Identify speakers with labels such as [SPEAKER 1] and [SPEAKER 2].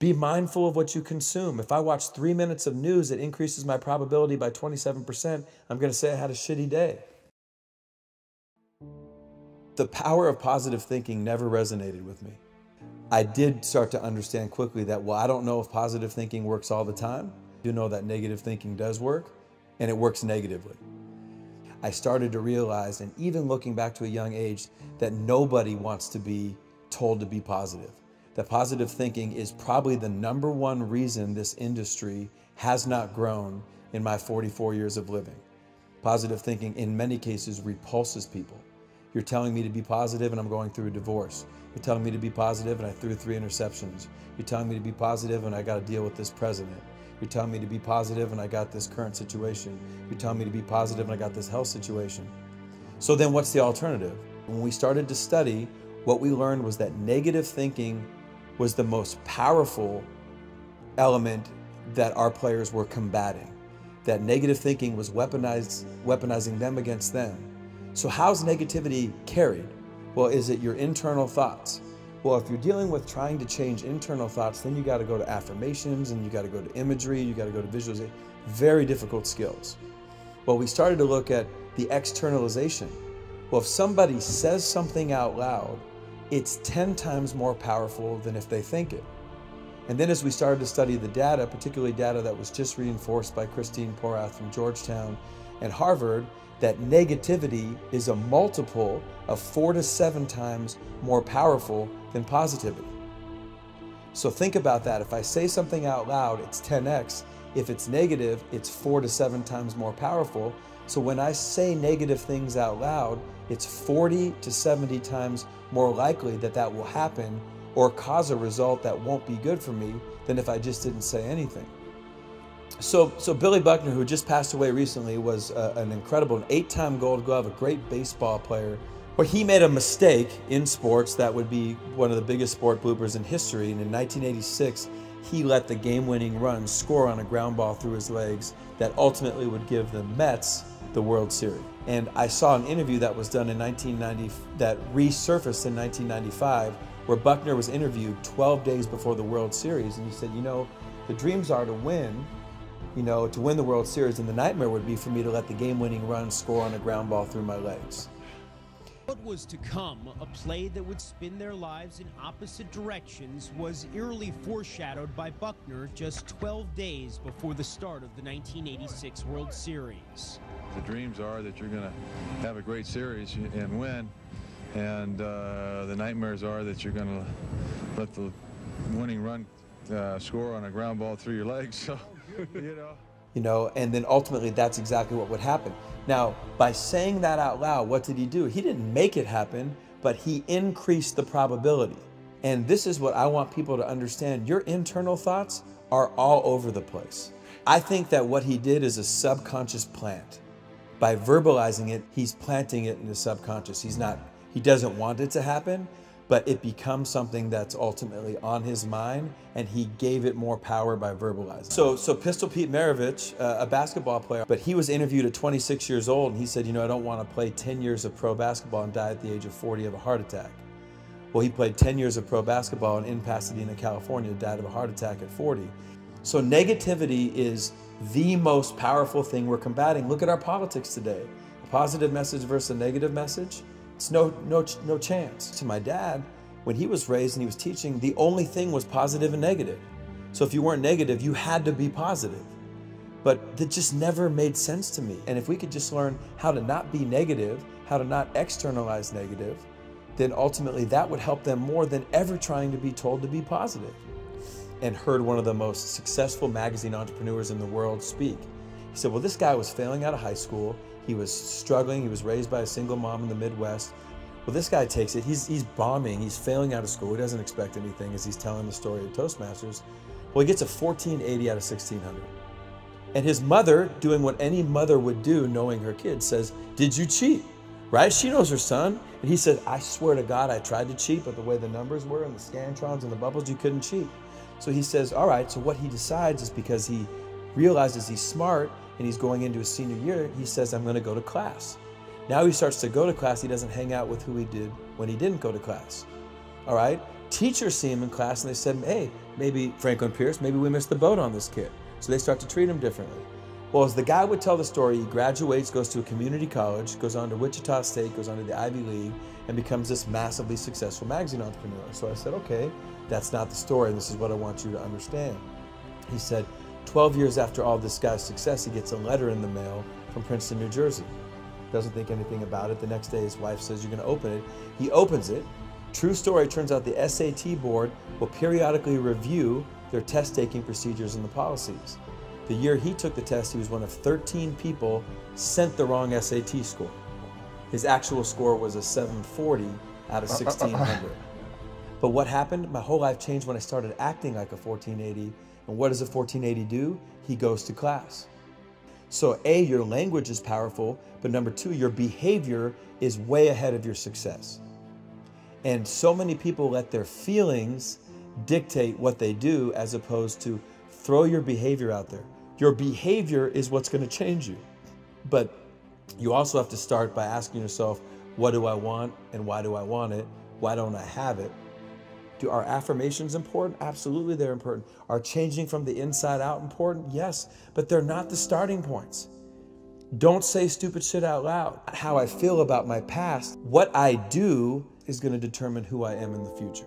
[SPEAKER 1] Be mindful of what you consume. If I watch 3 minutes of news, it increases my probability by 27%. I'm going to say I had a shitty day. The power of positive thinking never resonated with me. I did start to understand quickly that, well, I don't know if positive thinking works all the time. I do know that negative thinking does work, and it works negatively. I started to realize, and even looking back to a young age, that nobody wants to be told to be positive. That positive thinking is probably the #1 reason this industry has not grown in my 44 years of living. Positive thinking, in many cases, repulses people. You're telling me to be positive and I'm going through a divorce. You're telling me to be positive and I threw 3 interceptions. You're telling me to be positive and I got to deal with this president. You're telling me to be positive and I got this current situation. You're telling me to be positive and I got this health situation. So then what's the alternative? When we started to study, what we learned was that negative thinking was the most powerful element that our players were combating. That negative thinking was weaponizing them against them. So how's negativity carried? Well, is it your internal thoughts? Well, if you're dealing with trying to change internal thoughts, then you got to go to affirmations and you got to go to imagery, you got to go to visualization. Very difficult skills. Well, we started to look at the externalization. Well, if somebody says something out loud, it's 10 times more powerful than if they think it. And then as we started to study the data, particularly data that was just reinforced by Christine Porath from Georgetown and Harvard, that negativity is a multiple of 4 to 7 times more powerful than positivity. So think about that. If I say something out loud, it's 10x. If it's negative, it's 4 to 7 times more powerful. So when I say negative things out loud, it's 40 to 70 times more likely that that will happen or cause a result that won't be good for me than if I just didn't say anything. So Billy Buckner, who just passed away recently, was an incredible, an 8-time Gold Glove, a great baseball player. Well, he made a mistake in sports that would be one of the biggest sport bloopers in history. And in 1986, he let the game-winning run score on a ground ball through his legs that ultimately would give the Mets the World Series. And I saw an interview that was done in 1990, that resurfaced in 1995, where Buckner was interviewed 12 days before the World Series. And he said, you know, the dreams are to win the World Series, and the nightmare would be for me to let the game-winning run score on a ground ball through my legs.
[SPEAKER 2] What was to come, a play that would spin their lives in opposite directions, was eerily foreshadowed by Buckner just 12 days before the start of the 1986 World Series.
[SPEAKER 3] The dreams are that you're going to have a great series and win, and the nightmares are that you're going to let the winning run score on a ground ball through your legs. So,
[SPEAKER 1] you know, and then ultimately that's exactly what would happen. Now, by saying that out loud, what did he do? He didn't make it happen, but he increased the probability. And this is what I want people to understand. Your internal thoughts are all over the place. I think that what he did is a subconscious plant. By verbalizing it, he's planting it in the subconscious. He doesn't want it to happen, but it becomes something that's ultimately on his mind, and he gave it more power by verbalizing. So Pistol Pete Maravich, a basketball player, but he was interviewed at 26 years old, and he said, you know, I don't want to play 10 years of pro basketball and die at the age of 40 of a heart attack. Well, he played 10 years of pro basketball and in Pasadena, California, died of a heart attack at 40. So negativity is the most powerful thing we're combating. Look at our politics today. A positive message versus a negative message. It's no chance. To my dad, when he was raised and he was teaching, the only thing was positive and negative. So if you weren't negative, you had to be positive. But that just never made sense to me. And if we could just learn how to not be negative, how to not externalize negative, then ultimately that would help them more than ever trying to be told to be positive. And heard one of the most successful magazine entrepreneurs in the world speak. He said, well, this guy was failing out of high school. He was struggling. He was raised by a single mom in the Midwest. Well, this guy takes it. He's bombing. He's failing out of school. He doesn't expect anything as he's telling the story of Toastmasters. Well, he gets a 1480 out of 1600. And his mother, doing what any mother would do, knowing her kid, says, did you cheat? Right? She knows her son. And he said, I swear to God, I tried to cheat, but the way the numbers were and the scantrons and the bubbles, you couldn't cheat. So he says, all right, so what he decides is, because he realizes he's smart and he's going into his senior year, he says, I'm going to go to class. Now he starts to go to class. He doesn't hang out with who he did when he didn't go to class. All right? Teachers see him in class and they said, hey, maybe Franklin Pierce, maybe we missed the boat on this kid. So they start to treat him differently. Well, as the guy would tell the story, he graduates, goes to a community college, goes on to Wichita State, goes on to the Ivy League, and becomes this massively successful magazine entrepreneur. So I said, okay, that's not the story. This is what I want you to understand. He said, 12 years after all this guy's success, he gets a letter in the mail from Princeton, New Jersey. Doesn't think anything about it. The next day, his wife says, you're going to open it. He opens it. True story, turns out the SAT board will periodically review their test-taking procedures and the policies. The year he took the test, he was one of 13 people sent the wrong SAT score. His actual score was a 740 out of 1,600. But what happened? My whole life changed when I started acting like a 1480. And what does a 1480 do? He goes to class. So A, your language is powerful, but number two, your behavior is way ahead of your success. And so many people let their feelings dictate what they do as opposed to throw your behavior out there. Your behavior is what's going to change you. But you also have to start by asking yourself, what do I want and why do I want it? Why don't I have it? Are affirmations important? Absolutely, they're important. Are changing from the inside out important? Yes, but they're not the starting points. Don't say stupid shit out loud. How I feel about my past, what I do is going to determine who I am in the future.